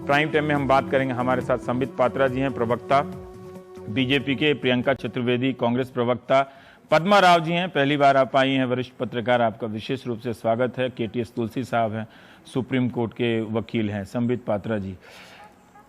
Prime time में हम बात करेंगे। हमारे साथ संबित पात्रा जी हैं, प्रवक्ता बीजेपी के, प्रियंका चतुर्वेदी कांग्रेस प्रवक्ता, पद्मा राव जी हैं, पहली बार आप आई हैं, वरिष्ठ पत्रकार, आपका विशेष रूप से स्वागत है। केटीएस तुलसी साहब हैं, सुप्रीम कोर्ट के वकील हैं। संबित पात्रा जी,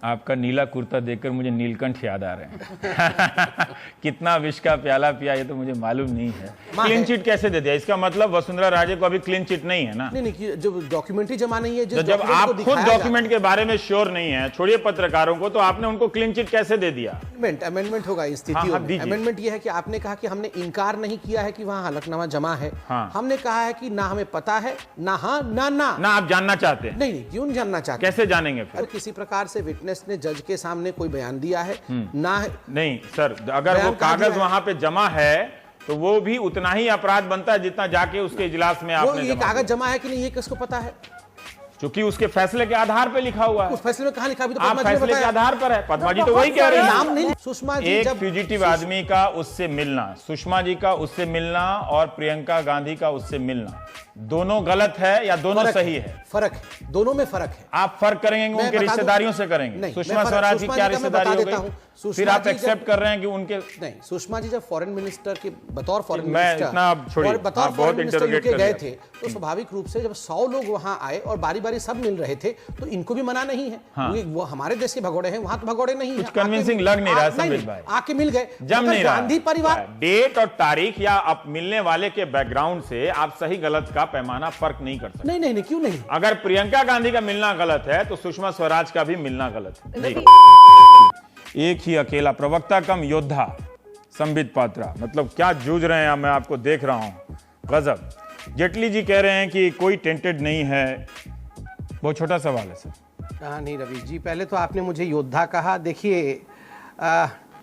आपका नीला कुर्ता देखकर मुझे नीलकंठ याद आ रहे हैं। कितना विष का प्याला पिया ये तो मुझे मालूम नहीं है। क्लीन चिट कैसे दे दिया? इसका मतलब वसुंधरा राजे को अभी क्लीन चिट नहीं है ना? नहीं, जब डॉक्यूमेंट्री जमा नहीं है, तो जब आप खुद डॉक्यूमेंट के बारे में श्योर नहीं है, छोड़िए पत्रकारों को, तो आपने उनको क्लीन चिट कैसे दे दिया? अमेंडमेंट होगा इस स्थितियों में। अमेंडमेंट ये है कि आपने कहा कि हमने इनकार नहीं किया है कि वहाँ हलफनामा जमा है। हमने कहा है कि ना हमें पता है, ना हाँ ना आप जानना चाहते हैं? नहीं, क्यों नहीं जानना चाहते? कैसे जानेंगे फिर? किसी प्रकार से विटनेस ने जज के सामने कोई बयान दिया है ना? नहीं सर, अगर वो कागज वहां पे जमा है तो वो भी उतना ही अपराध बनता है जितना जाके उसके इजलास में आपने ये कागज जमा है कि नहीं ये किसको पता है? क्योंकि उसके फैसले के आधार पे लिखा हुआ है। उस फैसले में कहां लिखा? तो आप फैसले के आधार पर है। पद्मा जी तो वही कह रही है। नाम नहीं, सुषमा जी, एक फ्यूजिटिव आदमी का उससे मिलना, सुषमा जी का उससे मिलना और प्रियंका गांधी का उससे मिलना, दोनों गलत है या दोनों सही है? फर्क है, दोनों में फर्क है। आप फर्क करेंगे उनके रिश्तेदारियों से करेंगे? सुषमा स्वराज की क्या रिश्तेदारी हो गई? फिर आप एक्सेप्ट कर रहे हैं कि उनके? नहीं, सुषमा जी जब फॉरेन मिनिस्टर के बतौर फॉरेन मिनिस्टर बतौर फॉरेन मिनिस्टर गए थे तो स्वाभाविक रूप से जब 100 लोग वहां आए और बारी बारी सब मिल रहे थे तो इनको भी मना नहीं है। क्योंकि वो हमारे देश के भगोड़े हैं, वहां तो भगोड़े नहीं है। कुछ कन्विंसिंग लग नहीं रहा संबित भाई। आके मिल गए, जम नहीं रहा। गांधी परिवार, डेट और तारीख या आप मिलने वाले के बैकग्राउंड से आप सही गलत का पैमाना फर्क नहीं कर सकते। नहीं, क्यों नहीं? अगर प्रियंका गांधी का मिलना गलत है तो सुषमा स्वराज का भी मिलना गलत है। एक ही अकेला प्रवक्ता कम योद्धा संबित पात्रा, मतलब क्या जूझ रहे हैं, मैं आपको देख रहा हूं, गजब। जेटली जी कह रहे हैं कि कोई टेंटेड नहीं है। बहुत छोटा सवाल है सर। नहीं रवि जी, पहले तो आपने मुझे योद्धा कहा। देखिए,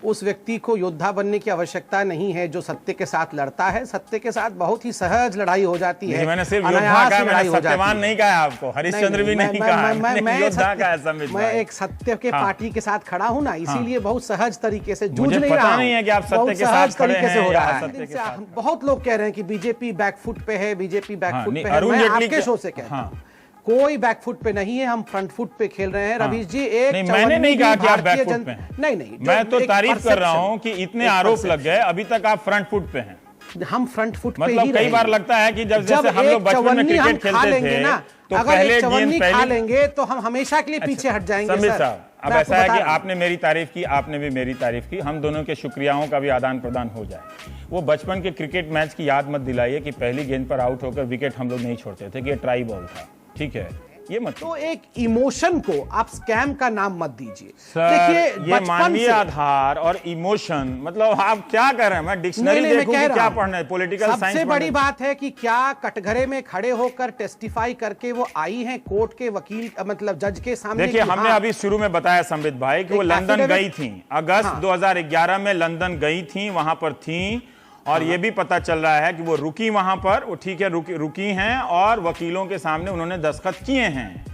उस व्यक्ति को योद्धा बनने की आवश्यकता नहीं है जो सत्य के साथ लड़ता है। सत्य के साथ बहुत ही सहज लड़ाई हो जाती है। मैंने सिर्फ योद्धा कहा, मैंने सत्यवान नहीं कहा आपको, हरिश्चंद्र भी नहीं कहा, मैं एक सत्य के पार्टी के साथ खड़ा हूं ना, इसीलिए बहुत सहज तरीके से जूझ नहीं रहा नहीं है कि आप सत्य के साथ खड़े हैं। हो रहा है। बहुत लोग कह रहे हैं कि बीजेपी बैकफुट पे है, बीजेपी बैकफुट पे है। अरुण मैं जेटली आपके शो से कहता हूं कोई बैकफुट पे नहीं है, हम फ्रंट फुट पे खेल रहे हैं। रवीश जी, एक मैंने नहीं कहा कि आप बैकफुट पे हैं। नहीं, मैं तो तारीफ कर रहा हूं कि इतने आरोप लग गए, अभी तक आप फ्रंट फुट पे हैं। हम फ्रंट फुट पे मतलब कई बार लगता है कि जब जैसे हम लोग बचपन में क्रिकेट खेलते थे ना, तो पहले गेंद खा लेंगे तो हम हमेशा के लिए पीछे हट जाएंगे। संबित साहब, अब ऐसा है कि आपने मेरी तारीफ की, आपने भी मेरी तारीफ की, हम दोनों के शुक्रियाओं का भी आदान प्रदान हो जाए। वो बचपन के क्रिकेट मैच की याद मत दिलाइए कि पहली गेंद पर आउट होकर विकेट हम लोग नहीं छोड़ते थे, कि ये ट्राई बॉल था, ठीक है? ये मत, तो एक इमोशन को आप स्कैम का नाम मत दीजिए। देखिए, ये मानवीय आधार और इमोशन, मतलब आप क्या कर रहे हैं? मैं डिक्शनरी देखूंगी, क्या पढ़ना है? Political science. सबसे बड़ी बात है कि क्या कटघरे में खड़े होकर टेस्टिफाई करके वो आई हैं कोर्ट के वकील, मतलब जज के सामने? देखिए, हमने अभी शुरू में बताया संबित भाई कि वो लंदन गई थी, अगस्त 2011 में लंदन गई थी, वहां पर थी, और ये भी पता चल रहा है कि वो रुकी वहां पर, वो ठीक है रुकी हैं, और वकीलों के सामने उन्होंने दस्तखत किए हैं।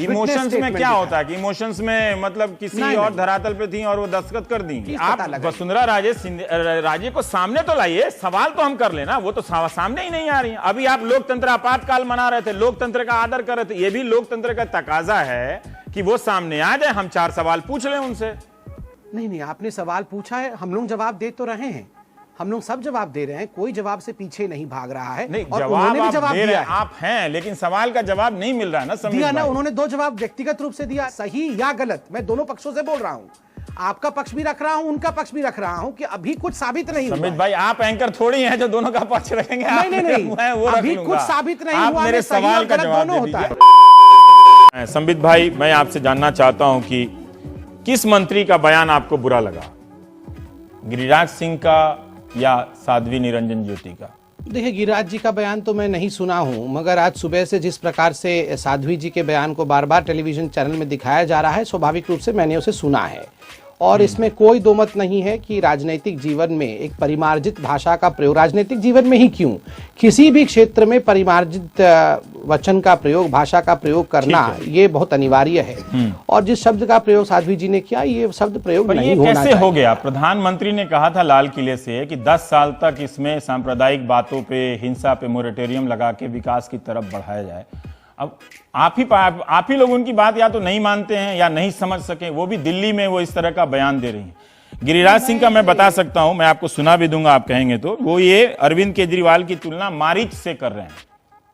इमोशंस में क्या होता है कि इमोशंस में मतलब किसी और धरातल पे थी और वो दस्तखत कर दी। आप वसुंधरा राजे को सामने तो लाइए, सवाल तो हम कर लेना, वो तो सामने ही नहीं आ रही है। अभी आप लोकतंत्र आपातकाल मना रहे थे, लोकतंत्र का आदर कर रहे थे, ये भी लोकतंत्र का तकाजा है कि वो सामने आ जाए, हम 4 सवाल पूछ लें उनसे। नहीं, आपने सवाल पूछा है, हम लोग जवाब दे तो रहे हैं, हम लोग सब जवाब दे रहे हैं, कोई जवाब से पीछे नहीं भाग रहा है। नहीं, और उन्होंने भी जवाब दिया है। आप हैं, लेकिन सवाल का जवाब नहीं मिल रहा है ना संबित दिया ना, उन्होंने 2 जवाब व्यक्तिगत रूप से दिया, सही या गलत। मैं दोनों पक्षों से बोल रहा हूं, आपका पक्ष भी रख रहा हूं, उनका पक्ष भी रख रहा हूं कि अभी कुछ साबित नहीं हुआ। संबित भाई, आप एंकर थोड़ी हैं जो दोनों का पक्ष रखेंगे। नहीं, अभी कुछ साबित नहीं हुआ, मेरे सवाल का जवाब दोनों होता है। संबित भाई, मैं आपसे जानना चाहता हूं कि किस मंत्री का बयान आपको बुरा लगा, गिरिराज सिंह का या साध्वी निरंजन ज्योति का? देखिए, गिरिराज जी का बयान तो मैं नहीं सुना हूं, मगर आज सुबह से जिस प्रकार से साध्वी जी के बयान को बार बार टेलीविजन चैनल में दिखाया जा रहा है, स्वाभाविक रूप से मैंने उसे सुना है। और इसमें कोई दो मत नहीं है कि राजनीतिक जीवन में एक परिमार्जित भाषा का प्रयोग, राजनीतिक जीवन में ही क्यों, किसी भी क्षेत्र में परिमार्जित वचन का प्रयोग, भाषा का प्रयोग करना ये बहुत अनिवार्य है। और जिस शब्द का प्रयोग साध्वी जी ने किया, ये शब्द प्रयोग नहीं होना चाहिए। कैसे हो गया? प्रधानमंत्री ने कहा था लाल किले से कि 10 साल तक इसमें सांप्रदायिक बातों पे, हिंसा पे मोरेटोरियम लगा के विकास की तरफ बढ़ाया जाए। अब आप ही लोग उनकी बात या तो नहीं मानते हैं या नहीं समझ सके, वो भी दिल्ली में वो इस तरह का बयान दे रही हैं। गिरिराज सिंह का मैं बता सकता हूं, मैं आपको सुना भी दूंगा आप कहेंगे तो, वो ये अरविंद केजरीवाल की तुलना मारीच से कर रहे हैं।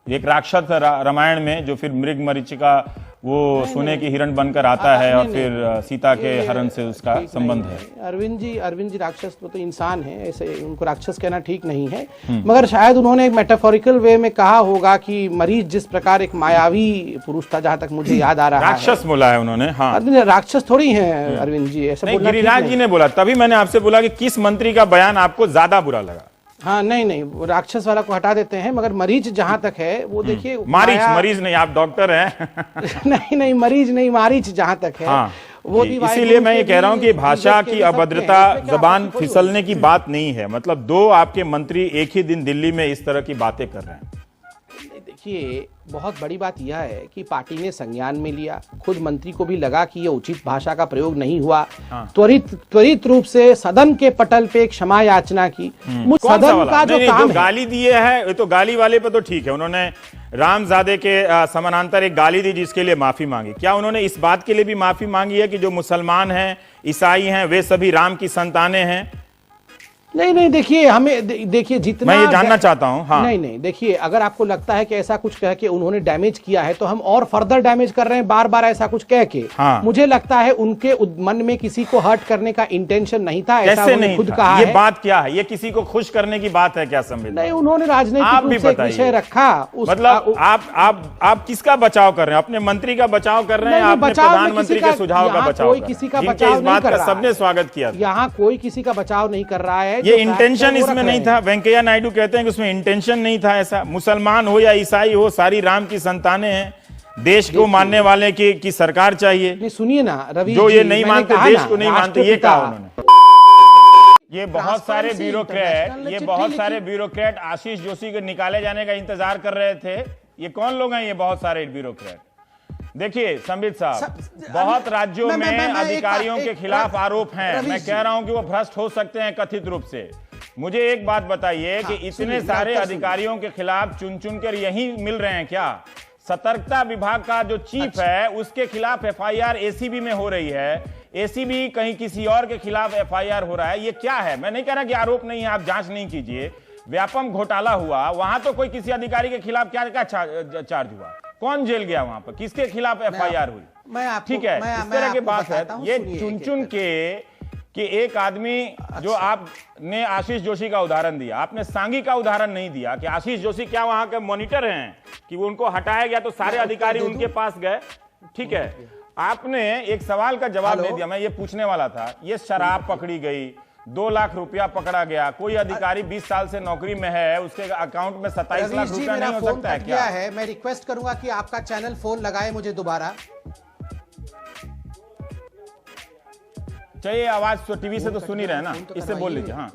एक राक्षस रामायण में जो फिर मृग मरीचिका वो सोने की हिरण बनकर आता है और फिर सीता के हरण से उसका संबंध है। अरविंद जी राक्षस तो इंसान है, ऐसे उनको राक्षस कहना ठीक नहीं है। मगर शायद उन्होंने एक मेटाफोरिकल वे में कहा होगा कि मरीज जिस प्रकार एक मायावी पुरुष था, जहां तक मुझे याद आ रहा है, राक्षस बोला है उन्होंने। हाँ, अरविंद राक्षस थोड़ी है अरविंद जी, ऐसा बोलना गिरिराज जी ने बोला। तभी मैंने आपसे बोला कि किस मंत्री का बयान आपको ज्यादा बुरा लगा। हाँ नहीं, वो राक्षस वाला को हटा देते हैं, मगर मरीज जहां तक है वो देखिए, मरीज नहीं, आप डॉक्टर हैं। नहीं मरीज नहीं, मारीच जहां तक है। हाँ, वो इसीलिए मैं ये कह रहा हूं कि भाषा की अभद्रता, जबान फिसलने की बात नहीं है। मतलब दो आपके मंत्री एक ही दिन दिल्ली में इस तरह की बातें कर रहे हैं। देखिए, बहुत बड़ी बात यह है कि पार्टी ने संज्ञान में लिया, खुद मंत्री को भी लगा कि यह उचित भाषा का प्रयोग नहीं हुआ। हाँ। त्वरित रूप से सदन के पटल पे क्षमा याचना की। सदन का जो काम गाली दिए है, तो गाली वाले पे तो ठीक है, उन्होंने रामजादे के समानांतर एक गाली दी जिसके लिए माफी मांगी। क्या उन्होंने इस बात के लिए भी माफी मांगी है कि जो मुसलमान हैं, ईसाई हैं, वे सभी राम की संतानें हैं? नहीं, देखिए हमें, देखिए जितना मैं ये जानना चाहता हूं। हाँ, नहीं, देखिए अगर आपको लगता है कि ऐसा कुछ कह के उन्होंने डैमेज किया है, तो हम और फर्दर डैमेज कर रहे हैं बार बार ऐसा कुछ कह के। हाँ। मुझे लगता है उनके मन में किसी को हर्ट करने का इंटेंशन नहीं था, ऐसा उन्होंने खुद कहा। ये बात क्या है? ये किसी को खुश करने की बात है क्या? संबित नहीं, उन्होंने राजनीतिक विषय रखा। मतलब आप किसका बचाव कर रहे हैं? अपने मंत्री का बचाव कर रहे हैं? आपने प्रधानमंत्री के सुझाव का बचाव? कोई किसी का बचाव नहीं कर रहा। सबने स्वागत किया, यहाँ कोई किसी का बचाव नहीं कर रहा है। ये इंटेंशन इसमें नहीं था। वेंकैया नायडू कहते हैं कि उसमें इंटेंशन नहीं था ऐसा। मुसलमान हो या ईसाई हो, सारी राम की संतानें हैं। देश को मानने वाले की सरकार चाहिए। सुनिए ना रवि, जो ये नहीं मानते, देश को नहीं मानते, ये कहा उन्होंने। ये बहुत सारे ब्यूरोक्रेट आशीष जोशी के निकाले जाने का इंतजार कर रहे थे। ये कौन लोग हैं? ये बहुत सारे ब्यूरोक्रेट। देखिए संबित साहब, बहुत राज्यों में अधिकारियों के खिलाफ आरोप हैं। मैं कह रहा हूं कि वो भ्रष्ट हो सकते हैं कथित रूप से। मुझे एक बात बताइए कि इतने सारे अधिकारियों के खिलाफ चुन चुन कर यही मिल रहे हैं क्या? सतर्कता विभाग का जो चीफ है उसके खिलाफ एफआईआर एसीबी में हो रही है, एसीबी कहीं किसी और के खिलाफ एफआईआर हो रहा है। ये क्या है? मैं नहीं कह रहा कि आरोप नहीं है, आप जांच नहीं कीजिए। व्यापम घोटाला हुआ, वहां तो कोई किसी अधिकारी के खिलाफ क्या चार्ज हुआ? कौन जेल गया वहां पर? किसके खिलाफ एफआईआर हुई? ठीक है, इस तरह की बात है। ये चुन चुन के कि एक आदमी, जो आपने आशीष जोशी का उदाहरण दिया, आपने सांगी का उदाहरण नहीं दिया कि आशीष जोशी क्या वहां के मॉनिटर हैं कि वो उनको हटाया गया तो सारे अधिकारी उनके पास गए? ठीक है, आपने एक सवाल का जवाब नहीं दिया। मैं ये पूछने वाला था, ये शराब पकड़ी गई, 2 लाख रुपया पकड़ा गया, कोई अधिकारी 20 साल से नौकरी में है, उसके अकाउंट में 27 लाख रुपया नहीं हो सकता है क्या? है, मैं रिक्वेस्ट करूंगा कि आपका चैनल फोन लगाए मुझे दोबारा। चाहिए आवाज तो टीवी से तो सुन ही रहे ना, इससे बोल लीजिए। हाँ,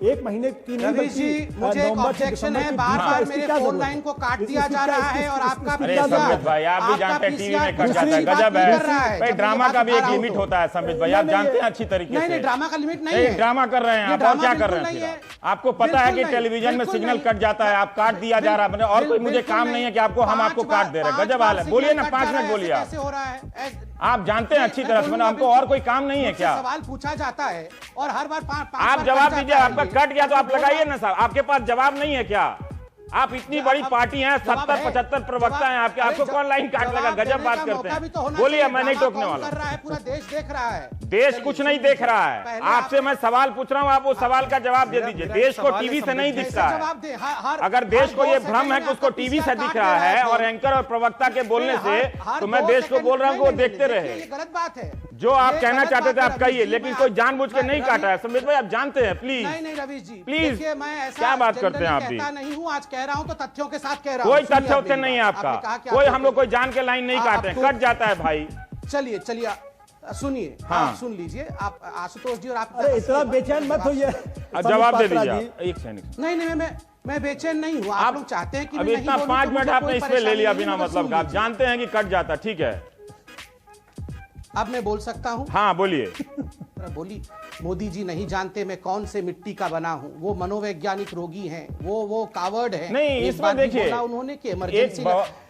1 महीने की रवि जी, मुझे एक ऑब्जेक्शन है, बार बार मेरे फोन लाइन को काट दिया जा रहा है और आपका भी। संबित भाई, आप भी जानते हैं टीवी में कट जाता है, गजब है भाई। ड्रामा का भी एक लिमिट होता है संबित भाई, आप जानते हैं अच्छी तरीके से। नहीं, ड्रामा का लिमिट नहीं है। ड्रामा कर रहे हैं आप, और क्या कर रहे हैं? आपको पता है कि टेलीविजन में सिग्नल कट जाता है, आप काट दिया जा रहा है, और कोई मुझे काम नहीं है कि हम आपको काट दे रहे हैं। गजब हाल है। बोलिए ना, 5 मिनट बोलिए। आप जानते हैं अच्छी तरह से, हमको और कोई काम नहीं है क्या? सवाल पूछा जाता है और हर बार आप जवाब दीजिए। आपका कट गया तो आप लगाइए ना साहब, आपके पास जवाब नहीं है क्या? आप इतनी बड़ी पार्टी हैं, 70-75 प्रवक्ता हैं आपके, आपको कौन लाइन काट लगा? गजब बात करते हैं। बोलिए, मैं नहीं टोकने वाला। पूरा देश देख रहा है। देश कुछ नहीं देख रहा है। आपसे मैं सवाल पूछ रहा हूं, आप उस सवाल का जवाब दे दीजिए। देश को टीवी से नहीं दिख रहा है। अगर देश को ये भ्रम है कि उसको टीवी से दिख रहा है और एंकर और प्रवक्ता के बोलने से, तो मैं देश को बोल रहा हूं कि वो देखते रहे। गलत बात है। जो आप कहना चाहते थे आप कहिए, लेकिन कोई जानबूझ के नहीं काटा है। संबित भाई, आप जानते हैं। प्लीज नहीं रवि जी, प्लीज, मैं ऐसा क्या बात करते हैं आप भी? नहीं हूँ, आज कह रहा हूँ तो तत्थों के साथ कह रहा हूँ। कोई तथ्य उत्थ्य नहीं है आपका, कोई हम लोग कोई जान के लाइन नहीं काटे, कट जाता है भाई। चलिए सुनिए। हाँ, सुन लीजिए आप आशुतोष जी, और आप इतना बेचैन मत होइए, जवाब दे दीजिए। एक सेकंड। नहीं, मैं बेचैन नहीं हूँ। आप लोग चाहते हैं कि अब इतना 5 मिनट आपने इस पे ले लिया बिना मतलब का। आप जानते हैं कि कट जाता। ठीक है, अब मैं बोल सकता हूँ? हाँ बोलिए। बोली, मोदी जी नहीं जानते मैं कौन से मिट्टी का बना हूँ। वो मनोवैज्ञानिक रोगी हैं, वो कावर्ड हैं। नहीं, इसमें देखिए, उन्होंने कि इमरजेंसी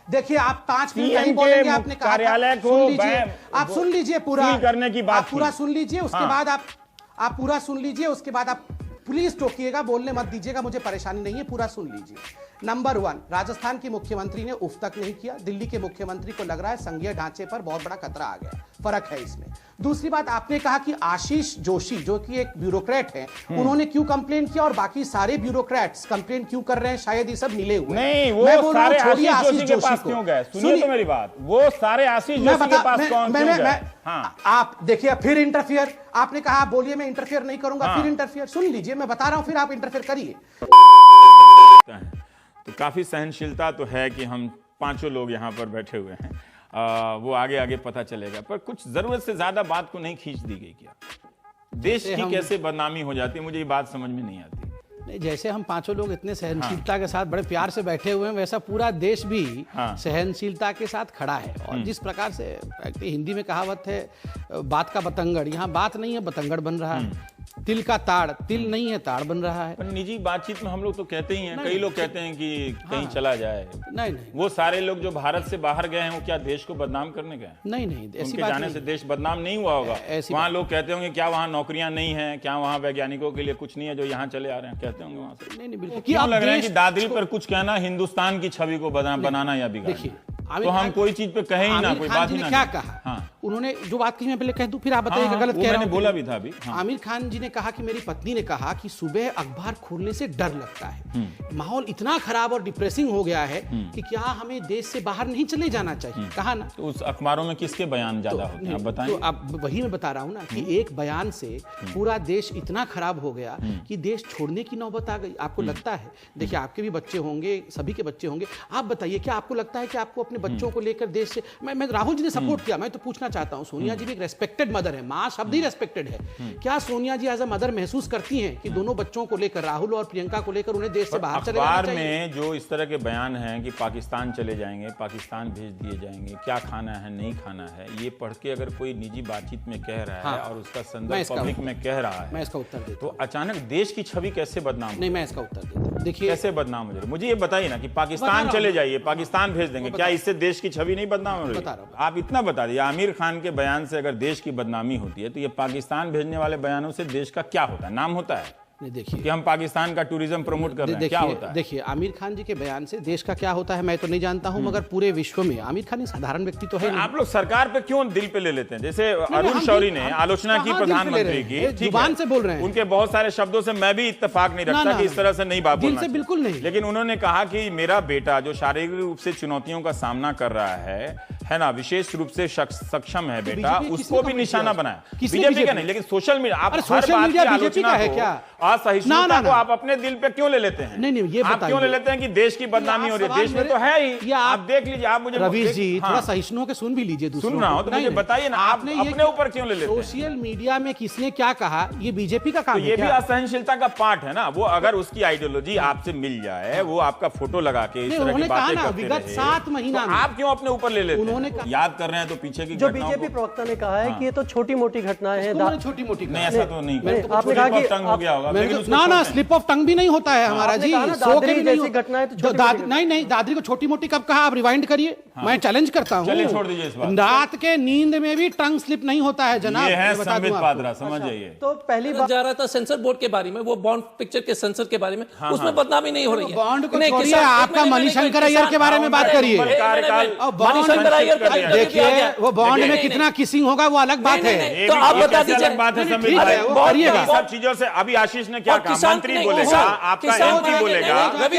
देखिए आप 5 मिनट PM नहीं के बोलेंगे, आपने कहा था। कार्यालय को सुन लीजिए, बैन- आप सुन लीजिए पूरा, सील करने की बात आप पूरा थी। सुन लीजिए, उसके हाँ। बाद आप पूरा सुन लीजिए, उसके बाद आप प्लीज टोकिएगा, बोलने मत दीजिएगा, मुझे परेशानी नहीं है, पूरा सुन लीजिए। नंबर 1, राजस्थान के मुख्यमंत्री ने उफ तक नहीं किया। दिल्ली के मुख्यमंत्री को लग रहा है संघीय ढांचे पर बहुत बड़ा खतरा आ गया, फर्क है इसमें। दूसरी बात, आपने कहा कि आशीष जोशी जो कि एक ब्यूरोक्रेट है, उन्होंने क्यों कंप्लेन किया और बाकी सारे ब्यूरोक्रेट्स कंप्लेन क्यों कर रहे हैं, शायद ये सब मिले हुए। नहीं, वो मैं बोल रहा हूं, सारे छोड़िए आशीष जोशी के पास को। क्यों गए? सुनिए तो मेरी बात, वो सारे आशीष जोशी के पास कौन क्यों गए? हाँ, आप देखिए फिर इंटरफियर, आपने कहा आप बोलिए मैं इंटरफियर नहीं करूंगा, हाँ। फिर इंटरफियर, सुन लीजिए मैं बता रहा हूं, फिर आप इंटरफियर करिए। तो काफी सहनशीलता तो है कि हम पांचों लोग यहाँ पर बैठे हुए हैं, वो आगे आगे पता चलेगा, पर कुछ जरूरत से ज्यादा बात को नहीं खींच दी गई क्या? देश की कैसे बदनामी हो जाती है, मुझे ये बात समझ में नहीं आती। नहीं, जैसे हम पांचों लोग इतने सहनशीलता के साथ बड़े प्यार से बैठे हुए हैं, वैसा पूरा देश भी सहनशीलता के साथ खड़ा है। और जिस प्रकार से हिंदी में कहावत है, बात का बतंगड़, यहाँ बात नहीं है, बतंगड़ बन रहा है। तिल का ताड़, तिल नहीं है, ताड़ बन रहा है। पर निजी बातचीत में हम लोग तो कहते ही हैं, कई लोग कहते हैं कि कहीं चला जाए। नहीं, वो सारे लोग जो भारत से बाहर गए हैं, वो क्या देश को बदनाम करने गए? नहीं, ऐसी उनके बात जाने नहीं। से देश बदनाम नहीं हुआ होगा। वहाँ लोग कहते होंगे क्या वहाँ नौकरियां नहीं है, क्या वहाँ वैज्ञानिकों के लिए कुछ नहीं है जो यहाँ चले आ रहे हैं, कहते होंगे वहाँ से। नहीं, बिल्कुल। क्यों लग रहा है कि दादरी पर कुछ कहना हिंदुस्तान की छवि को बनाना या बिगाड़ना? तो हम कोई चीज पे कहे ही ना, कोई बात ही ना। क्या कहा उन्होंने, जो बात कही मैं पहले कह दूं, फिर आप बताइए गलत कह रहा हूं। मैंने बोला भी था अभी। आमिर खान जी ने कहा कि मेरी पत्नी ने कहा कि सुबह अखबार खोलने से डर लगता है, माहौल इतना खराब और डिप्रेसिंग हो गया है कि क्या हमें देश से बाहर नहीं चले जाना चाहिए, कहा ना। तो उस अखबारों में किसके बयान ज्यादा होते हैं, आप बताएं। तो अब वही मैं बता रहा हूं ना कि एक बयान से पूरा देश इतना खराब हो गया कि देश छोड़ने की नौबत आ गई। आपको लगता है, देखिए आपके भी बच्चे होंगे, सभी के बच्चे होंगे, आप बताइए क्या आपको लगता है कि आपको अपने बच्चों को लेकर देश से, मैं राहुल जी ने सपोर्ट किया, मैं तो पूछना चाहता हूं, सोनिया जी भी एक रेस्पेक्टेड मदर है, मां शब्द ही रेस्पेक्टेड है, क्या सोनिया जी एज अ मदर महसूस करती हैं कि दोनों बच्चों को लेकर, राहुल और प्रियंका को लेकर, उन्हें देश से बाहर चले जाना चाहिए? में जो इस तरह के बयान हैं कि पाकिस्तान चले जाएंगे, पाकिस्तान भेज दिए जाएंगे, क्या खाना है नहीं खाना है, ये पढ़ के अगर कोई निजी बातचीत में कह रहा है और उसका संदर्भ पब्लिक में कह रहा है, मैं इसका उत्तर देता तो अचानक देश की छवि कैसे बदनाम? नहीं, मैं इसका उत्तर देता हूं। देखिए कैसे बदनाम हो जाए, मुझे ये बताइए ना कि पाकिस्तान चले जाइए, पाकिस्तान भेज देंगे, क्या इससे देश की छवि नहीं बदनाम हो रही? आप इतना बता दीजिए, आमिर खान के बयान से अगर देश की बदनामी होती है तो ये पाकिस्तान भेजने वाले बयानों से देश का क्या होता है? नाम होता है देखिए कि हम पाकिस्तान का टूरिज्म प्रमोट कर रहे हैं, क्या होता है? देखिए आमिर खान जी के बयान से देश का क्या होता है मैं तो नहीं जानता हूं, मगर पूरे विश्व में आमिर खान एक साधारण व्यक्ति तो है। आप लोग सरकार पे क्यों दिल पे ले लेते हैं? जैसे अरुण शौरी ने आलोचना की प्रधानमंत्री की, जुबान से बोल रहे हैं, उनके बहुत सारे शब्दों से मैं भी इत्तेफाक नहीं रखता कि इस तरह से नहीं बात बोलना चाहिए, बिल्कुल नहीं। लेकिन उन्होंने कहा कि मेरा बेटा जो शारीरिक रूप से चुनौतियों का सामना कर रहा है ना, विशेष रूप से सक्षम है बेटा, उसको भी निशाना बनाया। बीजेपी का नहीं, लेकिन सोशल मीडिया, आप हर बात की आलोचना को, असहिष्णुता को आप अपने दिल पे क्यों ले लेते हैं? नहीं, ये आप क्यों ले लेते हैं कि देश की बदनामी हो रही है? देश में तो है ही, आप देख लीजिए। आप मुझे रवीश जी थोड़ा सहिष्णु होकर सुन भी लीजिए, सुन रहा हूं तो मुझे बताइए ना, आप अपने ऊपर क्यों ले लेते हैं? सोशल मीडिया में किसने क्या कहा, ये बीजेपी का काम है? ये भी असहनशीलता का पार्ट है ना। वो अगर उसकी आइडियोलॉजी आपसे मिल जाए, वो आपका फोटो लगा के इस तरह की बातें करते विगत 7 महीना में आप क्यों अपने ऊपर ले लेते हैं? उन्होंने याद कर रहे हैं तो पीछे की जो बीजेपी प्रवक्ता ने कहा है कि ये तो छोटी मोटी घटनाएं हैं, छोटी मोटी नहीं, ऐसा तो नहीं, आपने कहा कि टंग हो गया होगा, ना स्लिप ऑफ टंग भी नहीं होता है हमारा जी, सो के भी नहीं घटनाएं तो नहीं, दादरी को छोटी मोटी कब कहा? आप रिवाइंड करिए, मैं चैलेंज करता हूँ। चलिए छोड़ दीजिए इस बात। रात के नींद में भी टंग स्लिप नहीं होता है जनाब, ये है संबित पात्रा, समझ जाइए। तो पहली बार जा रहा था सेंसर बोर्ड के बारे में, वो बॉन्ड पिक्चर के सेंसर के बारे में, उसमें बदनामी नहीं हो रही है। बॉन्ड को छोड़िए, आपका मणिशंकर अय्यर के बारे में बात करिए। मणिशंकर अय्यर देखिए वो बॉन्ड में कितना किसिंग होगा वो अलग बात है, तो आप बता दीजिए। बात है संबित भाई, सब चीजों से अभी आशीष ने क्या कहा, मंत्री बोलेगा, आपका एमपी बोलेगा,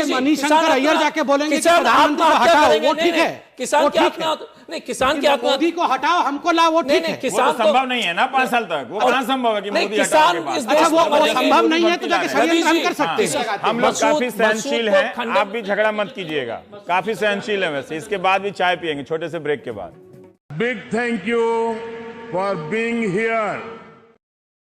मणिशंकर अय्यर जाके बोलेंगे कि प्रधानमंत्री को हटाओ, वो ठीक है। किसान की आत्महत्या नहीं, किसान की आत्महत्या, मोदी को हटाओ हमको ला, वो ठीक है। किसान संभव नहीं है ना 5 साल तक, वो कहां संभव है कि मोदी किसान अच्छा वो संभव नहीं है तो जाके षड्यंत्र हम कर सकते हैं। हम लोग काफी सहनशील हैं, आप भी झगड़ा मत कीजिएगा, काफी सहनशील है वैसे। इसके बाद भी चाय पियेंगे छोटे से ब्रेक के बाद। Big thank you for being here.